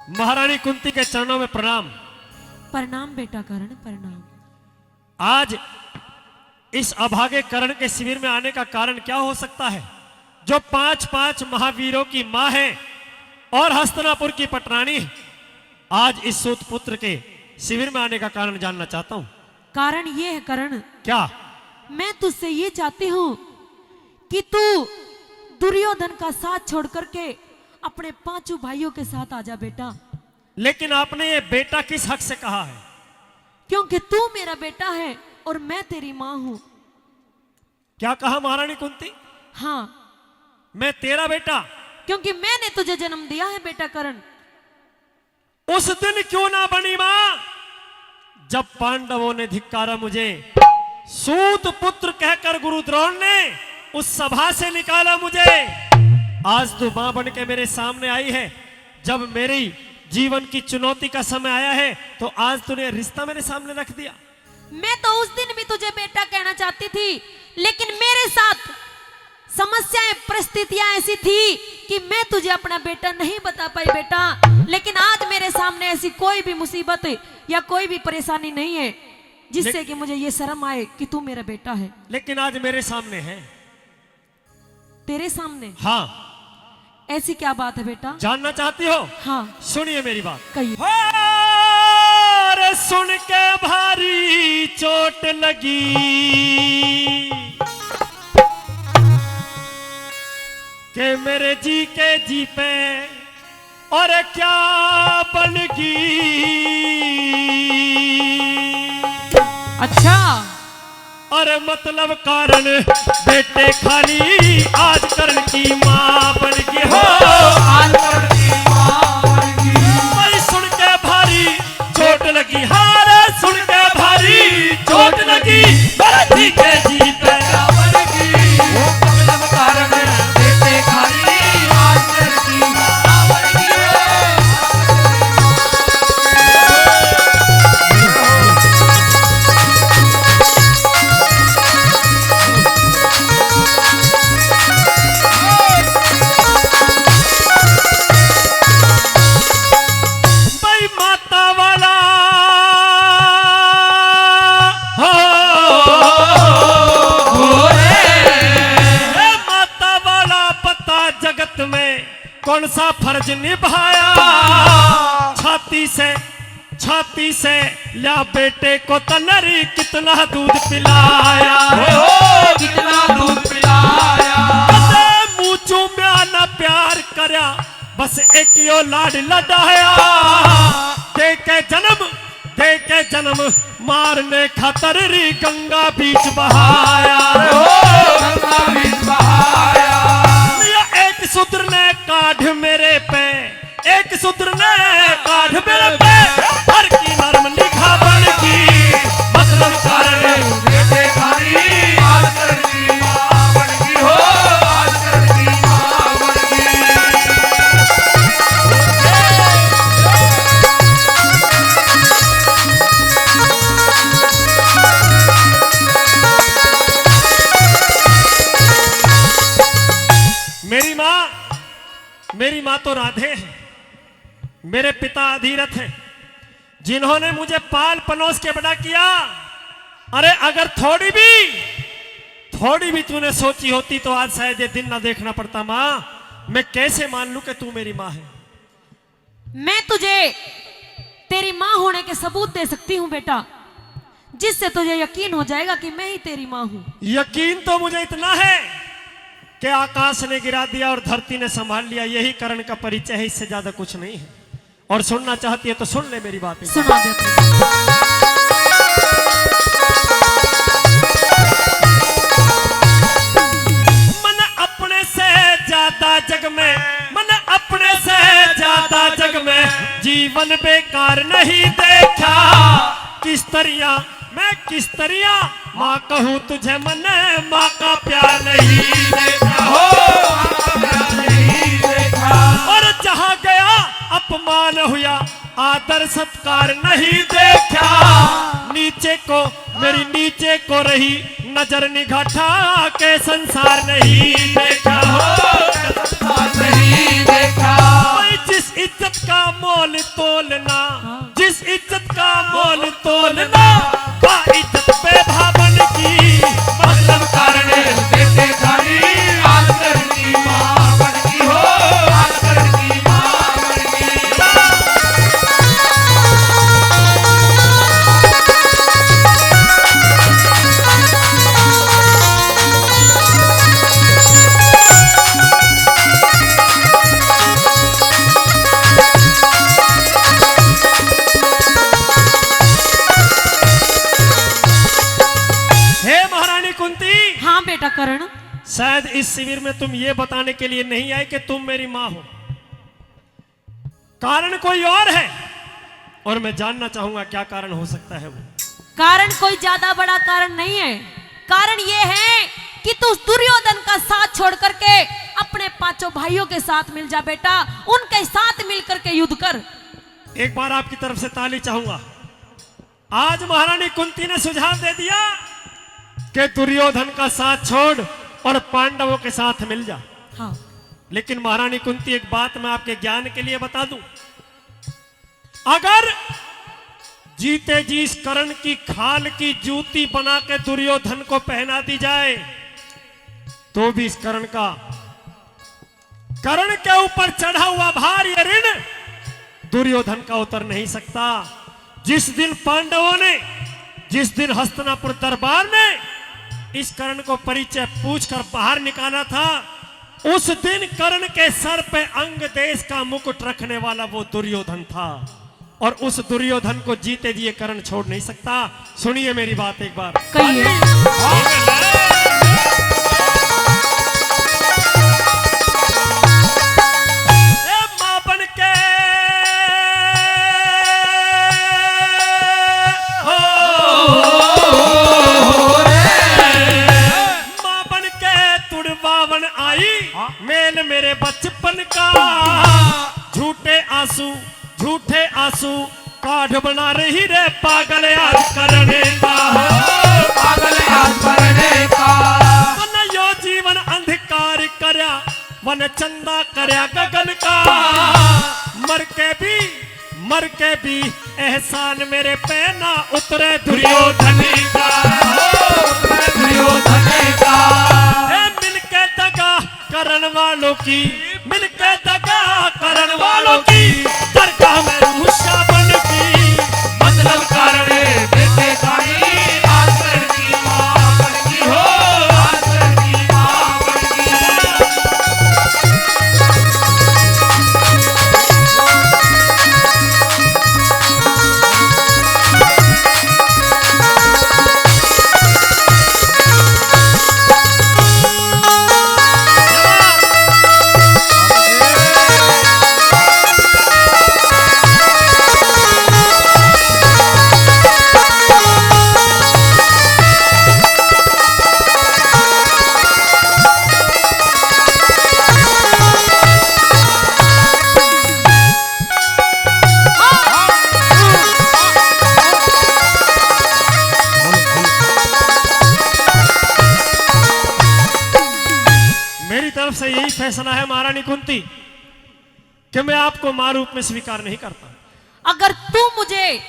महारानी कुंती के चरणों में प्रणाम। प्रणाम बेटा कर्ण, प्रणाम। आज इस अभागे कर्ण के शिविर में आने का कारण क्या हो सकता है? जो 5 महावीरों की मां है और हस्तिनापुर की पटरानी है, आज इस सूत पुत्र के शिविर में आने का कारण जानना चाहता हूं। कारण ये है कर्ण, क्या? मैं तुझसे ये चाहती हूँ कि तू दुर्योधन का साथ छोड़ करके अपने 5 भाइयों के साथ आजा बेटा। लेकिन आपने ये बेटा किस हक से कहा है? क्योंकि तू मेरा बेटा है और मैं तेरी माँ हूँ। क्या कहा महारानी कुंती? हाँ, मैं तेरा बेटा? क्योंकि मैंने तुझे जन्म दिया है बेटा कर्ण। उस दिन क्यों ना बनी मां जब पांडवों ने धिक्कारा मुझे, सूत पुत्र कहकर गुरु द्रोण ने उस सभा से निकाला मुझे। आज तू मां बन के मेरे सामने आई है। जब मेरी जीवन की चुनौती का समय आया है तो आज तूने रिश्ता मेरे सामने रख दिया। मैं तो उस दिन भी तुझे बेटा कहना चाहती थी, लेकिन मेरे साथ समस्याएं, परिस्थितियां ऐसी थी कि मैं तुझे अपना बेटा नहीं बता पाई बेटा। लेकिन आज मेरे सामने ऐसी कोई भी मुसीबत या कोई भी परेशानी नहीं है जिससे कि मुझे ये शर्म आए कि तू मेरा बेटा है। लेकिन आज मेरे सामने है। तेरे सामने? हाँ। ऐसी क्या बात है बेटा? जानना चाहती हो? हाँ, सुनिए मेरी बात। कहिए। अरे सुन के भारी चोट लगी, के मेरे जी के जी पे और क्या बनगी। अच्छा, अरे मतलब कारण बेटे खाली आज कर्ण की मां बनगी हो। आज कर्ण की मां बनगी। भाई सुन के भारी चोट लगी, हारे सुन के भारी चोट लगी, मेरे जी के जी पे क्या बनगी। वो मतलब कारण बेटे खाली आज कर्ण की मां बनगी। कौन सा फर्ज निभाया, छाती से ला बेटे को तनरी, कितना दूध पिलाया, कितना दूध पिलाया। मुँह चूम्या न प्यार करया, बस एक यो लाड लडाया। दे के जन्म मारने खातर री गंगा बीच बहाया, गंगा बीच बहाया। एक सूत्र ने काढ़ मेरे पे, एक सूत्र ने काढ़ मेरे पे, हर की नरम निगाह बनगी। मतलब कारण बेटे खाली आज कर्ण की मां बनगी हो। आज कर्ण की मां बनगी। मेरी मां तो राधे है, मेरे पिता अधीरथ हैं, जिन्होंने मुझे पाल पनोस के बड़ा किया। अरे अगर थोड़ी भी तूने सोची होती तो आज शायद ये दिन ना देखना पड़ता। मां, मैं कैसे मान लूं कि तू मेरी मां है? मैं तुझे तेरी मां होने के सबूत दे सकती हूं बेटा, जिससे तुझे यकीन हो जाएगा कि मैं ही तेरी मां हूं। यकीन तो मुझे इतना है कि आकाश ने गिरा दिया और धरती ने संभाल लिया, यही कर्ण का परिचय है, इससे ज्यादा कुछ नहीं है। और सुनना चाहती है तो सुन ले मेरी बात। सुना दे। मन अपने से ज्यादा जग में, मन अपने से ज्यादा जग में जीवन बेकार नहीं देखा। किस तरिया माँ कहूँ तुझे, मैंने माँ का प्यार नहीं देखा हो, माँ का प्यार नहीं देखा। और जहाँ गया अपमान हुआ, आदर सत्कार नहीं देखा। मेरी नीचे को रही नजर निगाठा के संसार नहीं देखा हो, संसार नहीं देखा। जिस इज्जत का मोल तोलना, हाँ। जिस इज्जत का मोल तोलना, का इज्जत पे भावन की, मतलब कारण देते खाली आज करनी माँ बन की हो, आज करनी माँ बन की। हे महारानी कुंती, हाँ बेटा कर्ण, शायद इस शिविर में तुम ये बताने के लिए नहीं आए कि तुम मेरी माँ हो, कारण कोई और है और मैं जानना चाहूंगा क्या कारण हो सकता है वो। कारण कोई ज्यादा बड़ा कारण नहीं है। कारण ये है कि तू दुर्योधन का साथ छोड़ करके अपने पांचों भाइयों के साथ मिल जा बेटा, उनके साथ मिल करके युद्ध कर। एक बार आपकी तरफ से ताली चाहूंगा। आज महारानी कुंती ने सुझाव दे दिया कि दुर्योधन का साथ छोड़ और पांडवों के साथ मिल जा। हाँ लेकिन महारानी कुंती, एक बात मैं आपके ज्ञान के लिए बता दूं, अगर जीते जी इस कर्ण की खाल की जूती बना के दुर्योधन को पहना दी जाए तो भी इस कर्ण के ऊपर चढ़ा हुआ भार या ऋण दुर्योधन का उतर नहीं सकता। जिस दिन पांडवों ने, जिस दिन हस्तिनापुर दरबार ने इस कर्ण को परिचय पूछकर बाहर निकाला था, उस दिन कर्ण के सर पे अंग देश का मुकुट रखने वाला वो दुर्योधन था, और उस दुर्योधन को जीते जी कर्ण छोड़ नहीं सकता। सुनिए मेरी बात एक बार। कहिए। मां बन के मां बन के तुड़वावन आई, मेल मेरे बचपन का, झूठे आंसू काढ़ बना रही रे पागल याद करने का, पागल याद करने का। मन यो जीवन अंधकार करया, वन चंदा करया गगन का, मर के भी एहसान मेरे पे ना उतरे दुर्योधन का, उतरे दुर्योधन का। मिलके दगा करण वालों की, मिलके दगा करण वालों की, दरगाह में रूसा बन की, मतलब कारण देते खाली आज करनी माँ बन की हो, आज करनी माँ बन की। मेरी तरफ से यही फैसला है महारानी कुंती कि मैं आपको मां रूप में स्वीकार नहीं करता। अगर तू मुझे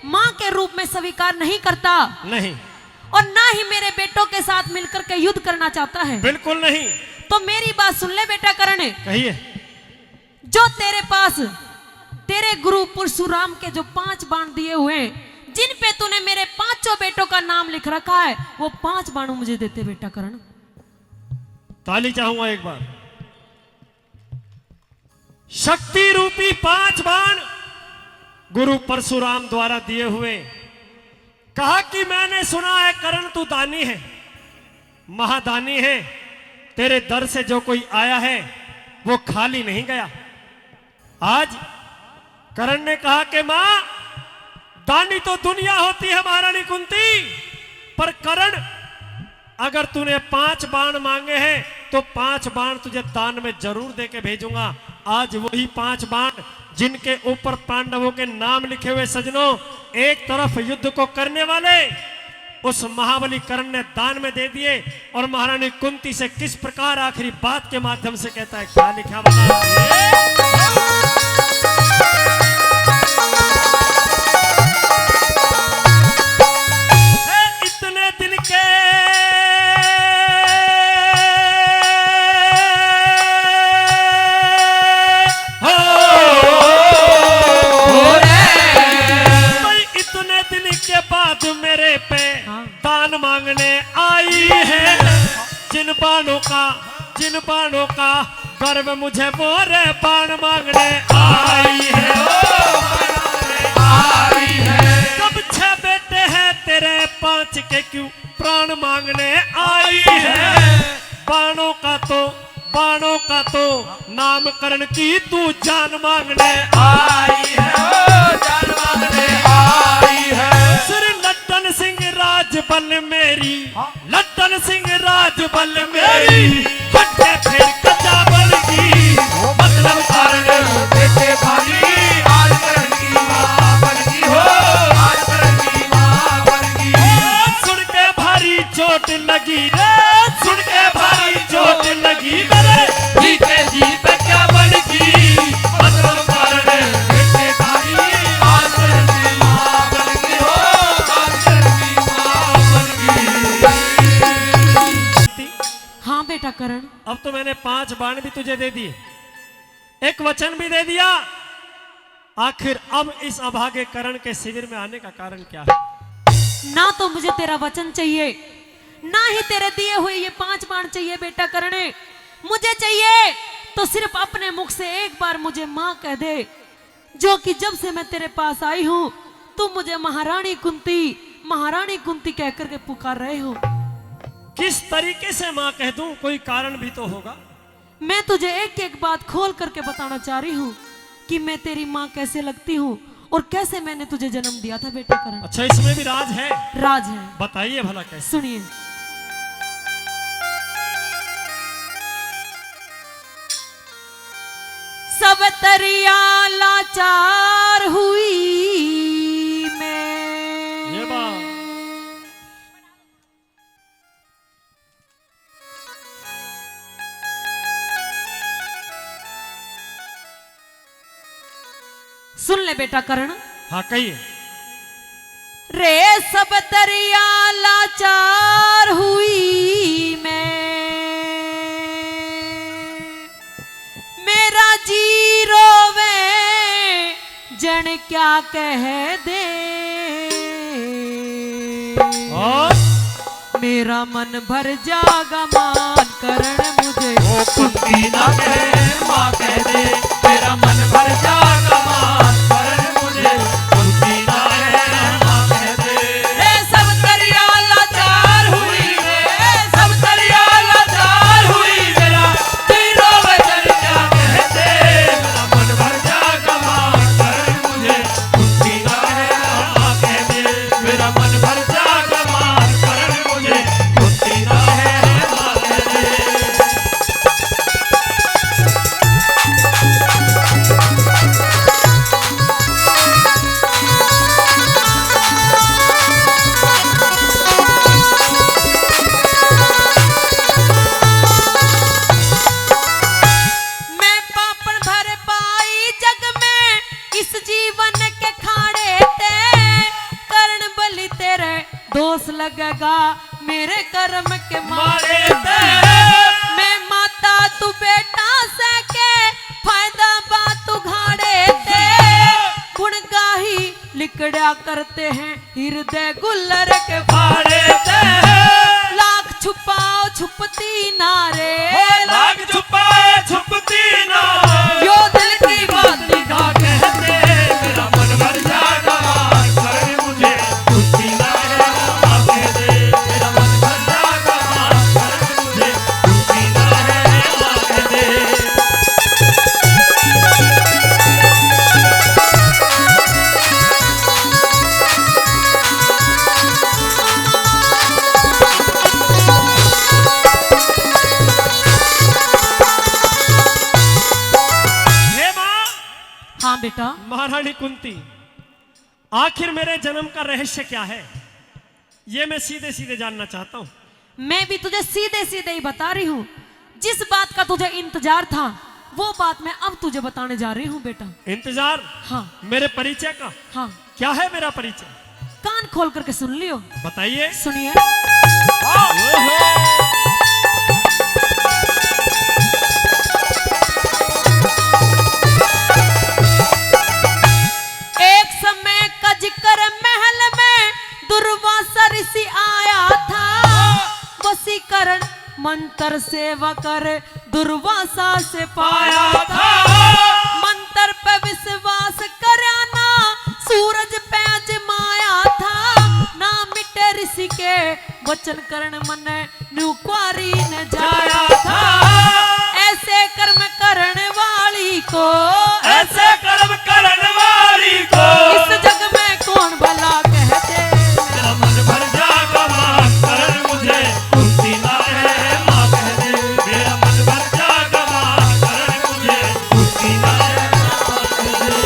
माँ के रूप में स्वीकार नहीं करता नहीं, और ना ही मेरे बेटों के साथ मिलकर के युद्ध करना चाहता है, बिल्कुल नहीं। तो मेरी बात सुन ले बेटा कर्ण। कहिए। जो तेरे पास तेरे गुरु परशुराम के जो 5 बाण दिए हुए, जिन पे तूने मेरे 5 बेटों का नाम लिख रखा है, वो 5 बाण मुझे देते बेटा कर्ण। ताली चाहूंगा एक बार। शक्ति रूपी 5 बाण गुरु परशुराम द्वारा दिए हुए, कहा कि मैंने सुना है कर्ण तू दानी है, महादानी है, तेरे दर से जो कोई आया है वो खाली नहीं गया। आज कर्ण ने कहा कि मां, दानी तो दुनिया होती है महारानी कुंती, पर कर्ण अगर तूने 5 बाण मांगे हैं तो 5 बाण तुझे दान में जरूर दे के भेजूंगा। आज वही 5 बाण जिनके ऊपर पांडवों के नाम लिखे हुए सजनों, एक तरफ युद्ध को करने वाले उस महाबली कर्ण ने दान में दे दिए, और महारानी कुंती से किस प्रकार आखिरी बात के माध्यम से कहता है, क्या लिखा बता उन बाणों का गर्व मुझे मोरे बाण मांगने आई है, आई है। कब 6 बेटे हैं तेरे 5 के क्यों प्राण मांगने आई है। बाणों का तो नामकरण की तू जान मांगने आई है, जान मांगने आई है। श्री लट्टन सिंह राजबल मेरी, लट्टन सिंह राजबल मेरी फटे फिर कच्चा बल की मतलब कारण बेटे भाई आज करण की मां बन गई हो, आज करण की मां बन गई। सुन के भारी चोट लगी रे, सुन के भारी चोट लगी मेरे जीते जी पे क्या बन गई। मतलब कारण बेटे भाई आज करण की मां बन गई हो, आज करण की मां बन गई। हाँ बेटा करण, अब तो मैंने 5 बाण भी तुझे दे दिए, एक वचन भी दे दिया। आखिर अब इस अभागे करण के शिविर में आने का कारण क्या है? ना तो मुझे तेरा वचन चाहिए, ना ही तेरे दिए हुए ये 5 बाण चाहिए बेटा करणे। मुझे चाहिए तो सिर्फ अपने मुख से एक बार मुझे माँ कह दे, जो कि जब से मैं तेरे पास आई हूँ तुम मुझे महारानी कुंती कह करके पुकार रहे हो। किस तरीके से माँ कह दूं? कोई कारण भी तो होगा। मैं तुझे एक एक बात खोल करके बताना चाह रही हूँ कि मैं तेरी माँ कैसे लगती हूँ और कैसे मैंने तुझे जन्म दिया था बेटा करण। अच्छा, इसमें भी राज है? राज है, बताइए भला कैसे। सुनिए। सब तरिया लाचार हुई मैं, ये बात सुन ले बेटा करण। हाँ कहिए। रे सब तरिया लाचार हुई मैं, मेरा जी रोवे जन क्या कह दे, और मेरा मन भर जागा मान करण मुझे वो कुंती ना कहे माँ कह दे, मेरा मन भर जागा मान करण मुझे कुंती ना कहे माँ कह दे। ए सब तरिया लाचार हुई रे, सब तरिया लाचार हुई, मेरा तीनों वचन क्या कह दे, मेरा मन भर जागा मान करण मुझे कुंती ना कहे माँ कह दे, मेरा मन भर जागा मान करण मुझे कुंती ना कहे माँ कह दे। मैं पापड़ भर पाई जग में इस जीवन के खाड़े ते, कर्ण बलि तेरे दोष लगेगा मेरे कर्म के मारे ते। मैं माता तू बेटा से के फायदा बात उघाड़े ते, गुण गाही लिकड़ा करते हैं हृदय गुल्लर के फाड़े ते। लाख छुपाओ छुपती नारे, लाग छुपाए छुपती ना, यो दिल की बात निगाह कहते मेरा मन भर जागा मान करण मुझे कुंती ना कहे माँ कह दे, मेरा मन भर जागा मान करण मुझे कुंती ना कहे माँ कह दे। हे माँ, हाँ बेटा, महारानी कुंती, आखिर मेरे जन्म का रहस्य क्या है? ये मैं सीधे सीधे जानना चाहता हूँ। मैं भी तुझे सीधे सीधे ही बता रही हूँ। जिस बात का तुझे इंतजार था वो बात मैं अब तुझे बताने जा रही हूँ बेटा। इंतजार? हाँ मेरे परिचय का? हाँ, क्या है मेरा परिचय? कान खोल करके सुन लियो। बताइए। सुनिए। एक समय कजकर महल में दुर्वासा ऋषि आया था, वशीकरण मंत्र सेवा कर दुर्वासा से पाया पाया था मंत्र पे विश्वास कराना सूरज पे अजमाया था ना मिटे ऋषि के वचन करण मन नुक्वारी न जाया था ऐसे कर्म करने वाली को ऐसे कर्म करने वाली को इस जग में कौन भला कहते मेरा मन भर जाएगा मां करण मुझे कुंती लाए मां कह दे मेरा मन भर जाएगा मां करण मुझे कुंती लाए मां कह दे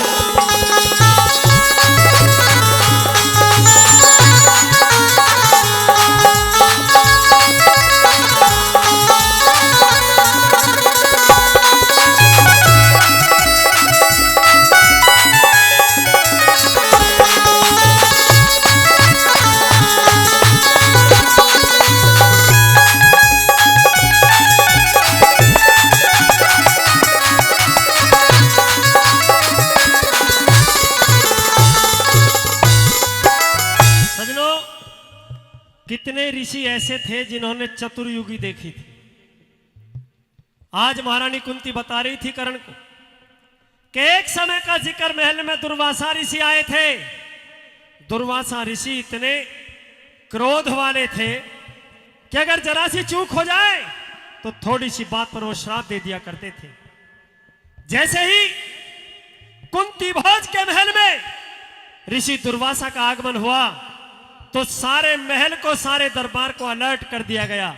सजनों, कितने ऋषि ऐसे थे जिन्होंने चतुर्युगी देखी थी। आज महारानी कुंती बता रही थी कर्ण को कि एक समय का जिक्र महल में दुर्वासा ऋषि आए थे। दुर्वासा ऋषि इतने क्रोध वाले थे कि अगर जरा सी चूक हो जाए तो थोड़ी सी बात पर वो श्राप दे दिया करते थे। जैसे ही कुंती भोज के महल में ऋषि दुर्वासा का आगमन हुआ तो सारे महल को, सारे दरबार को अलर्ट कर दिया गया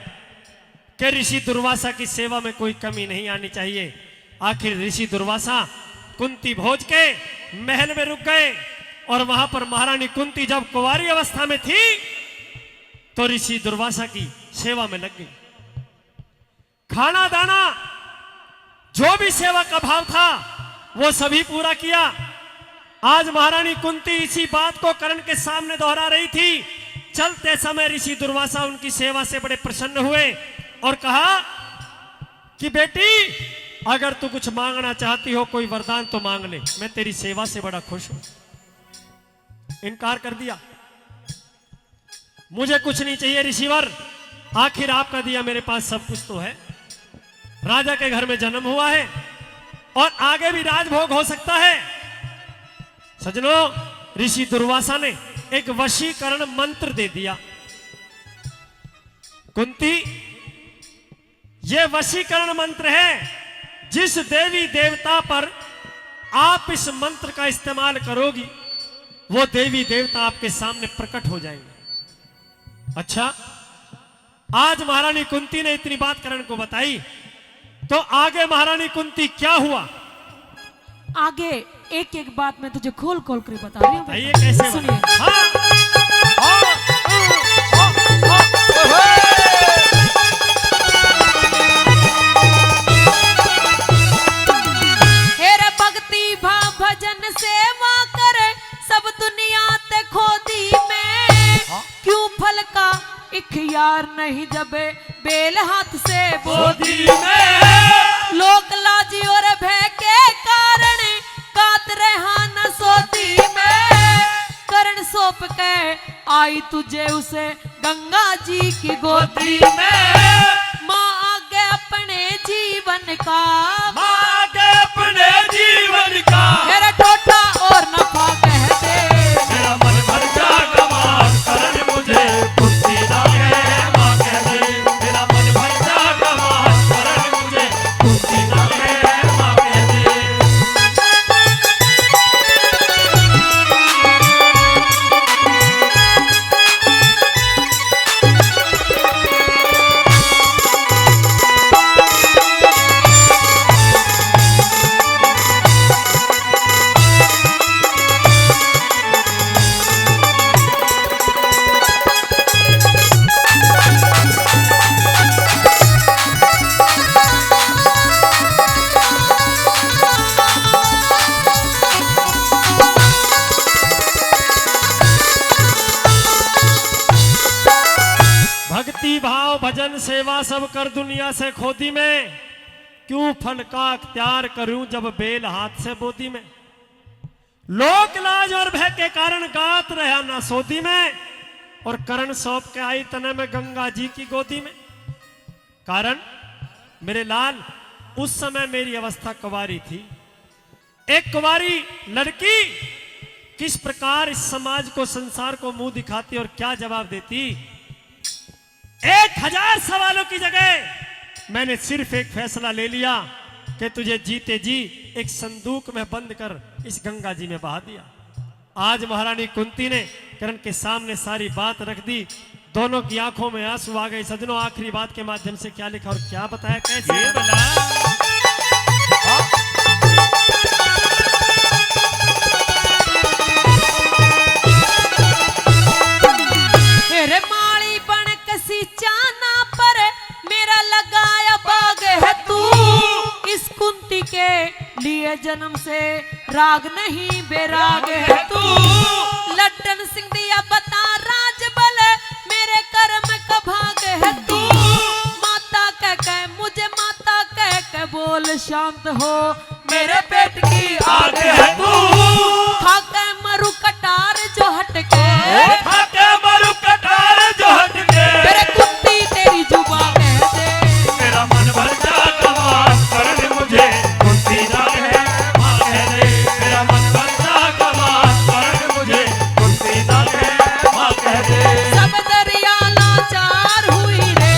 कि ऋषि दुर्वासा की सेवा में कोई कमी नहीं आनी चाहिए। आखिर ऋषि दुर्वासा कुंती भोज के महल में रुक गए और वहां पर महारानी कुंती जब कुंवारी अवस्था में थी तो ऋषि दुर्वासा की सेवा में लग गई। खाना दाना जो भी सेवा का भाव था वो सभी पूरा किया। आज महारानी कुंती इसी बात को कर्ण के सामने दोहरा रही थी। चलते समय ऋषि दुर्वासा उनकी सेवा से बड़े प्रसन्न हुए और कहा कि बेटी, अगर तू कुछ मांगना चाहती हो, कोई वरदान तो मांग ले, मैं तेरी सेवा से बड़ा खुश हूं। इनकार कर दिया, मुझे कुछ नहीं चाहिए ऋषिवर, आखिर आपका दिया मेरे पास सब कुछ तो है। राजा के घर में जन्म हुआ है और आगे भी राजभोग हो सकता है। सजनों, ऋषि दुर्वासा ने एक वशीकरण मंत्र दे दिया। कुंती, यह वशीकरण मंत्र है। जिस देवी देवता पर आप इस मंत्र का इस्तेमाल करोगी वो देवी देवता आपके सामने प्रकट हो जाएंगे। अच्छा, आज महारानी कुंती ने इतनी बात कर्ण को बताई तो आगे महारानी कुंती क्या हुआ? आगे एक एक बात मैं तुझे खोल खोल कर बता रही हूँ। बताइए कैसे? सुनिए। हेरे भक्ति भाव भजन सेवा करे सब दुनिया ते खोदी में क्यों फल का इख्तियार नहीं जब बेल हाथ से बोधी में लोक लाजी और भय के कारण कात रहा न सोती में करण सौंप के आई तुझे उसे गंगा जी की गोदी में माँ आगे अपने जीवन का मां के अपने जीवन का मेरा टोटा और नफा कह दे मेरा मन भर जाएगा मां करण मुझे कुंती लाए मां कह दे मेरा मन भर जाएगा मां करण मुझे कुंती लाए मां कह दे भक्ति भाव भजन सेवा सब कर दुनिया से खोदी में क्यों फल का अख्तियार करूं जब बेल हाथ से बोदी में लोक लाज और भय के कारण गात रहा ना सोदी में और करण सौंप के आई तने में गंगा जी की गोदी में। कारण मेरे लाल उस समय मेरी अवस्था कुंवारी थी। एक कुंवारी लड़की किस प्रकार इस समाज को, संसार को मुंह दिखाती और क्या जवाब देती। 1000 सवालों की जगह मैंने सिर्फ एक फैसला ले लिया कि तुझे जीते जी एक संदूक में बंद कर इस गंगा जी में बहा दिया। आज महारानी कुंती ने करण के सामने सारी बात रख दी। दोनों की आंखों में आंसू आ गए। सजनों, आखिरी बात के माध्यम से क्या लिखा और क्या बताया, कैसे ये बला तेरे माली बन कसी चाना पर मेरा लगाया बाग है तू। इस कुंती के लिए जन्म से राग नहीं बेराग है तू। लड्डन सिंह दिया बता राज बल मेरे कर्म का भाग है तू। माता कह मुझे माता कह बोल शांत हो मेरे पेट की आग है तू। खाके मरु कटार जो हटके खाके मरु कटार जो हटके। तेरे कुत्ती तेरी जुबान कह दे मेरा मन भर जा कमाल करण मुझे कुंती ना है मां कह दे। मेरा मन भर जा कमाल करण मुझे कुंती ना है मां कह दे। सब दरिया लाचार हुई रे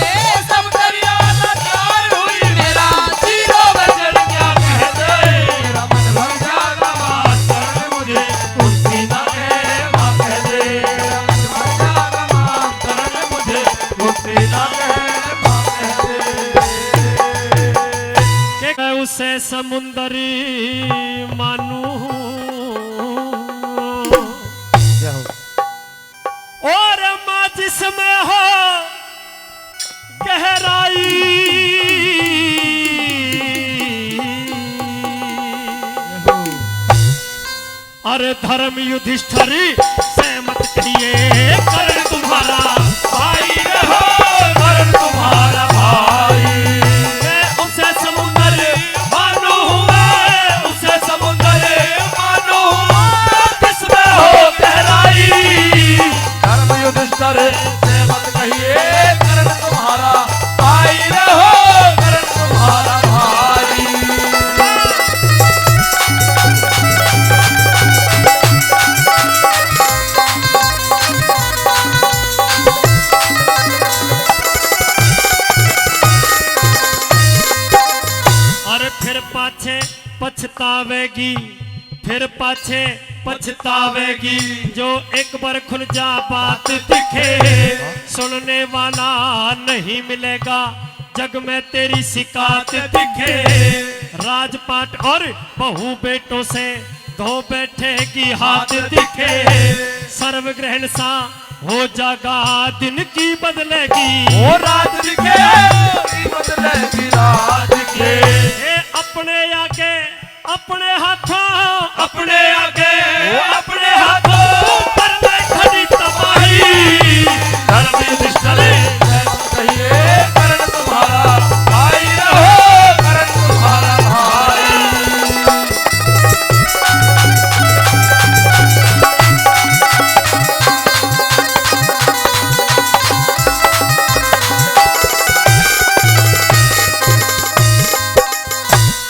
सब दरिया लाचार हुई मेरा जीरो बचन क्या कह दे। मेरा मन भर जा कमाल करण मुझे कुंती ना है मां कह दे। मेरा मन भर जा कमाल करण मुझे कुंती ना है मां कह दे। कि मैं उसे समुंदरी मानू और माँ जिसमें हो गहराई। अरे धर्म युधिष्ठिर से मत कहिए करण तुम्हारा भाई रहो करण तुम्हारा भाई। मैं उसे समुंदर मानो मैं उसे समुंदर मानो जिसमें हो गहराई। धर्म युधिष्ठिर से मत कहिए करण तुम्हारा भाई रहो करण तुम्हारा भाई। और फिर पाछे पछतावेगी, फिर पाछे पछतावेगी जो एक बार खुल जा बात दिखे। सुनने वाला नहीं मिलेगा जग में तेरी शिकायत दिखे। राजपाट और बहू बेटों से धो बैठेगी हाथ दिखे। सर्व ग्रहण सा हो जागा दिन की बदलेगी। ओ राज दिखे बदलेगी राज के। ये अपने आगे अपने हाथों अपने आगे अपने हाथों पर मैं खड़ी तबाही। धर्म युधिष्ठिर से मत कहिए करण तुम्हारा भाई रहो करण तुम्हारा भाई।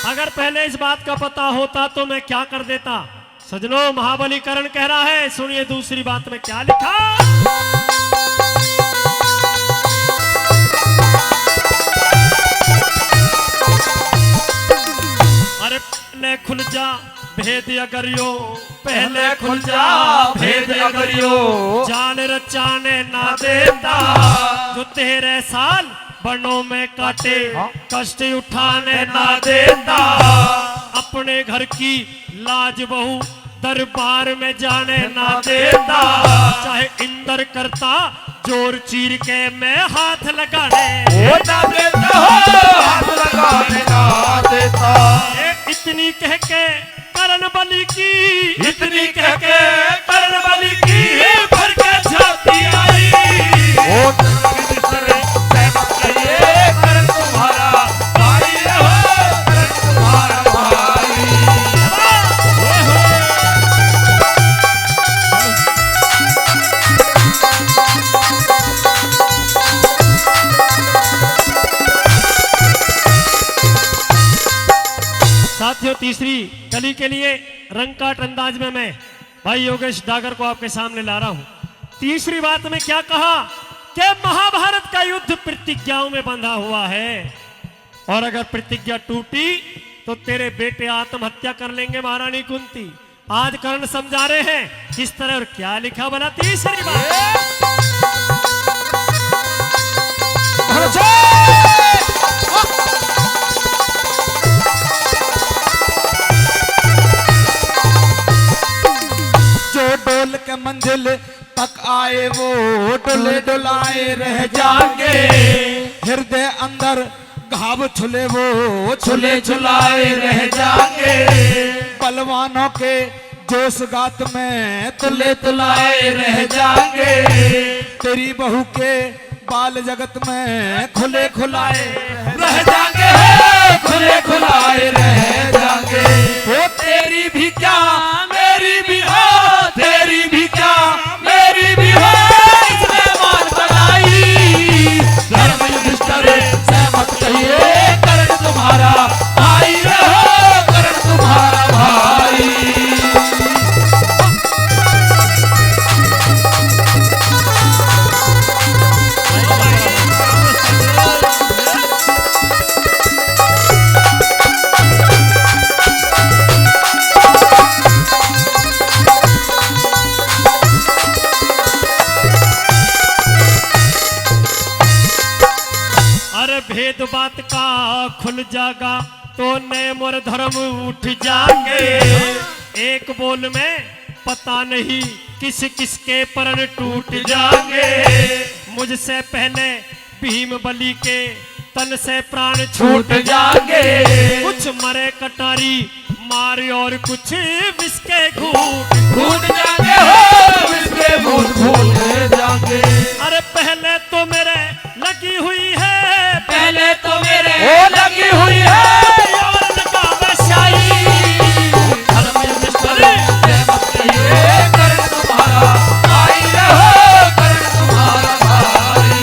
अगर पहले इस बात का पता होता तो मैं क्या कर देता। सजनों, महाबली करण कह रहा है, सुनिए दूसरी बात में क्या लिखा। अरे पहले खुल जा भेद अगरियो, पहले खुल जा भेद अगरियो। जान रचाने ना देता जो तेरे साल बनों में काटे कष्ट उठाने ना देता। अपने घर की लाज बहू दरबार में जाने ना देता। चाहे इंदर करता जोर चीर के मैं हाथ लगाने ओ ना देता हो हाथ लगाने ना देता। ये इतनी कह के करण बलि की, इतनी कह के करण बलि की भर के छाती आई। ओ धर्म युधिष्ठिर से मत कहिए करण तुम्हारा भाई रहो करण तुम्हारा भाई। तीसरी कली के लिए रंगकाट अंदाज में मैं भाई योगेश डागर को आपके सामने ला रहा हूं। तीसरी बात में क्या कहा कि महाभारत का युद्ध प्रतिज्ञाओं में बंधा हुआ है और अगर प्रतिज्ञा टूटी तो तेरे बेटे आत्महत्या कर लेंगे महारानी कुंती। आज कर्ण समझा रहे हैं किस तरह और क्या लिखा बना। तीसरी बात जो डोल के मंजिल तक आए वो डोले डुलाए रह जाएंगे, हृदय अंदर घाव छुले वो छुले छुलाए रह जाएंगे, बलवानों के जोश गात में तुले तुलाए रह जाएंगे, तेरी बहू के बाल जगत में खुले खुलाए रह जाएंगे, खुले खुलाए रह जाएंगे। वो तेरी भी क्या मेरी भी हो, तेरी भी क्या मेरी भी हो, इसमें मान बनाई धर्म युधिष्ठिर सहमत कहिए, कर्ण तुम्हारा भाई रहो, कर्ण तुम्हारा भाई। भेद बात का खुल जागा तो नए मोर धर्म उठ जाएंगे, एक बोल में पता नहीं किस किस के प्रण टूट जाएंगे, मुझसे पहले भीम बलि के तन से प्राण छूट जाएंगे, कुछ मरे कटारी मारे और कुछ विष के घूट घूट जाएंगे, हो विष के घूट घूट जाएंगे। अरे पहले तो मेरे लगी हुई है, पहले तो मेरे वो लगी हुई है और लगा वैशाई, धर्म युधिष्ठिर सहमत कहिए, कर्ण तुम्हारा भाई रहो, कर्ण तुम्हारा भाई।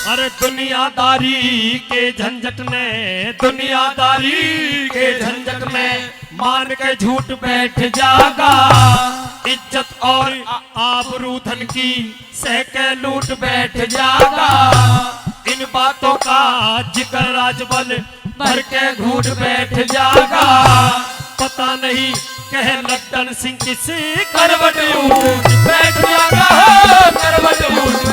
अरे दुनियादारी के झंझट ने, दुनियादारी के झंझट में मान के झूठ बैठ जागा, इज्जत और आबरू धन की सह के लूट बैठ जागा, इन बातों का जिक्र राजबल भर के घूट बैठ जागा, पता नहीं कह लड्डन सिंह किस करवट उठ बैठ जागा, हो करवट उठ